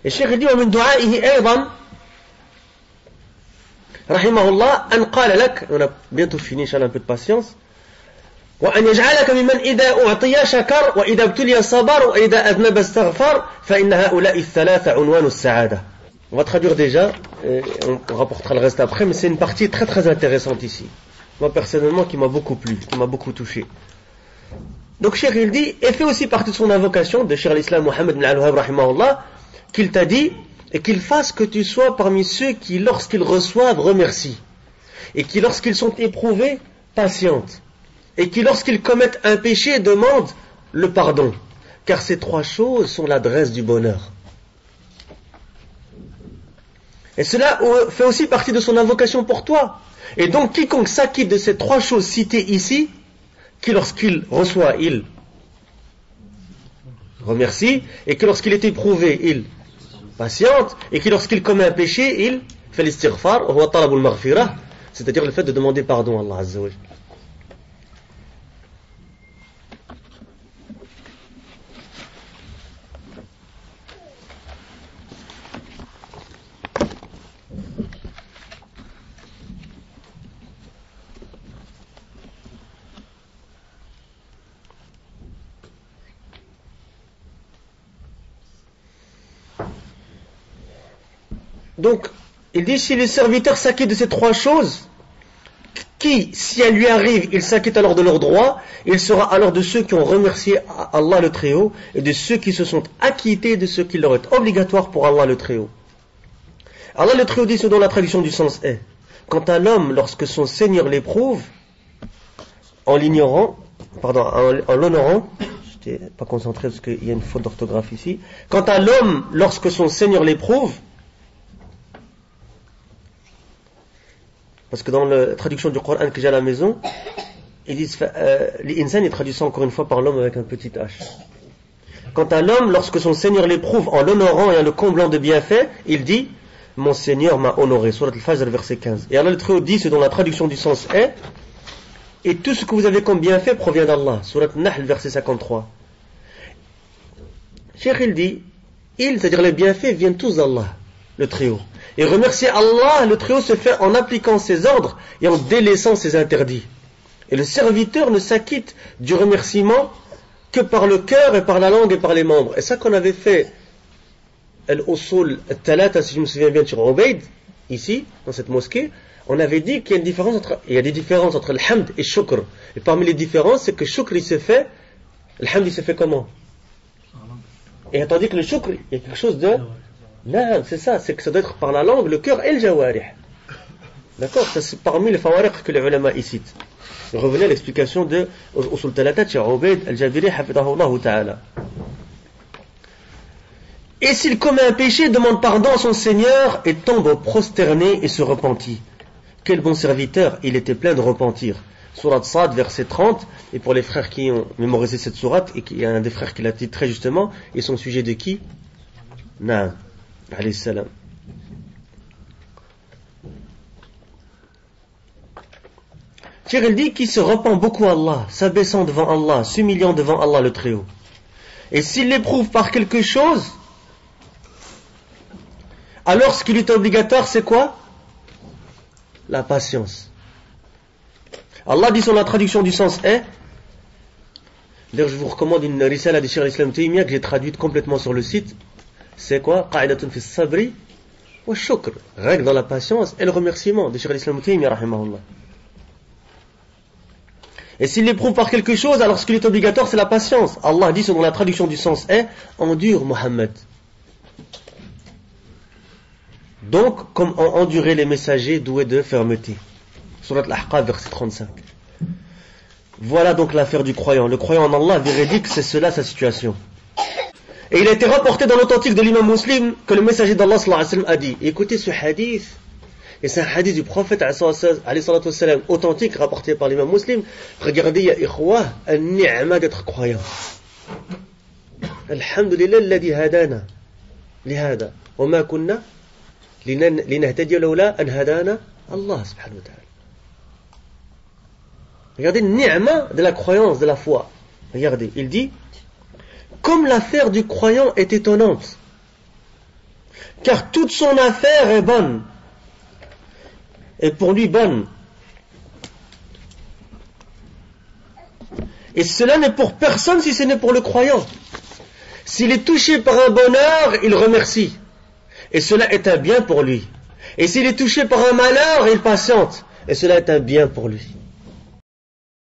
الشيخ يقول ومن دعائه أيضا رحمه الله أن قال لك on a bientôt fini إن شاء الله un peu de patience وأن يجعلك ممن إذا أعطي شكر وإذا ابتلي صبر وإذا أذنب استغفر فإن هؤلاء الثلاثة عنوان السعادة. On va traduire déjà, on rapportera le reste après, mais c'est une partie très très intéressante ici. Moi personnellement qui m'a beaucoup plu, qui m'a beaucoup touché. Donc Cheikh il dit, et fait aussi partie de son invocation de Cheikh l'Islam Mohammed bin Al-Wahhab rahimahullah, qu'il t'a dit, et qu'il fasse que tu sois parmi ceux qui lorsqu'ils reçoivent remercient, et qui lorsqu'ils sont éprouvés patientent, et qui lorsqu'ils commettent un péché demandent le pardon, car ces trois choses sont l'adresse du bonheur. Et cela fait aussi partie de son invocation pour toi. Et donc quiconque s'acquitte de ces trois choses citées ici, qui lorsqu'il reçoit, il remercie, et que lorsqu'il est éprouvé, il patiente, et que lorsqu'il commet un péché, il fait l'istighfar, c'est-à-dire le fait de demander pardon à Allah Azza wa Jalla. Donc, il dit, si le serviteur s'acquitte de ces trois choses, qui, si elles lui arrivent, il s'acquitte alors de leurs droits, il sera alors de ceux qui ont remercié Allah le Très-Haut, et de ceux qui se sont acquittés de ce qui leur est obligatoire pour Allah le Très-Haut. Allah le Très-Haut dit ce dont la traduction du sens est, quant à l'homme, lorsque son Seigneur l'éprouve, en l'honorant, je n'étais pas concentré parce qu'il y a une faute d'orthographe ici, quant à l'homme, lorsque son Seigneur l'éprouve, parce que dans la traduction du Coran que j'ai à la maison, ils disent l'insan est traduit ça encore une fois par l'homme avec un petit h. Quant à l'homme, lorsque son Seigneur l'éprouve en l'honorant et en le comblant de bienfaits, il dit mon Seigneur m'a honoré. Surat Al-Fajr, verset 15. Et Allah le Très-Haut dit ce dont la traduction du sens est et tout ce que vous avez comme bienfait provient d'Allah. Surat Nahl, verset 53. Cheikh il dit c'est-à-dire les bienfaits viennent tous d'Allah, le Très-Haut. Et remercier Allah, le Très-Haut, se fait en appliquant ses ordres et en délaissant ses interdits. Et le serviteur ne s'acquitte du remerciement que par le cœur et par la langue et par les membres. Et ça qu'on avait fait, Al-Usul Al-Talata, si je me souviens bien, sur Ubayd, ici, dans cette mosquée, on avait dit qu'il y a des différences entre le hamd et le shukr. Et parmi les différences, c'est que le shukr, il se fait, le hamd, il se fait comment? Et tandis que le shukr, il y a quelque chose de... Non, c'est ça, c'est que ça doit être par la langue, le cœur et le jawarih. D'accord? Ça c'est parmi les fawariq que les ulama y citent. Revenez à l'explication de Usul Talatat chez Ubayd al-Jabiri hafidahullah ta'ala. Et s'il commet un péché, demande pardon à son Seigneur et tombe prosterné et se repentit. Quel bon serviteur, il était plein de repentir. Surat Sad, verset 30. Et pour les frères qui ont mémorisé cette sourate, et il y a un des frères qui l'a dit très justement, ils sont sujets de qui? Naam. Alayhi salam. Il dit qu'il se repent beaucoup à Allah, s'abaissant devant Allah, s'humiliant devant Allah le Très-Haut. Et s'il l'éprouve par quelque chose, alors ce qui lui est obligatoire, c'est quoi? La patience. Allah dit sur la traduction du sens est, d'ailleurs je vous recommande une risala de Cheikh l'Islam Taymiyyah que j'ai traduite complètement sur le site. C'est quoi? Qa'idatun fi sabri wa shukr. Règle dans la patience et le remerciement de Cheikh l'Islam Taymiyyah rahimahullah. Et s'il l'éprouve par quelque chose, alors ce qui est obligatoire, c'est la patience. Allah dit, selon la traduction du sens est, endure Mohammed. Donc, comme ont enduré les messagers doués de fermeté. Surat Al-Ahqaf, verset 35. Voilà donc l'affaire du croyant. Le croyant en Allah véridique, c'est cela sa situation. Et il a été rapporté dans l'authentique de l'imam Muslim que le messager d'Allah sallallahu alayhi wa sallam a dit. Écoutez ce hadith, et c'est un hadith du prophète alayhi salatu wa sallam, authentique, rapporté par l'imam Muslim. Regardez, ya ikhwa, al-ni'ma d'être croyant. Alhamdulillah alladhi hadana lihada wa ma kunna linahtadiya lawla an hadana Allah subhanahu wa ta'ala. Regardez le ni'ma de la croyance, de la foi. Regardez, il dit comme l'affaire du croyant est étonnante, car toute son affaire est bonne, et pour lui bonne. Et cela n'est pour personne si ce n'est pour le croyant. S'il est touché par un bonheur, il remercie, et cela est un bien pour lui. Et s'il est touché par un malheur, il patiente, et cela est un bien pour lui.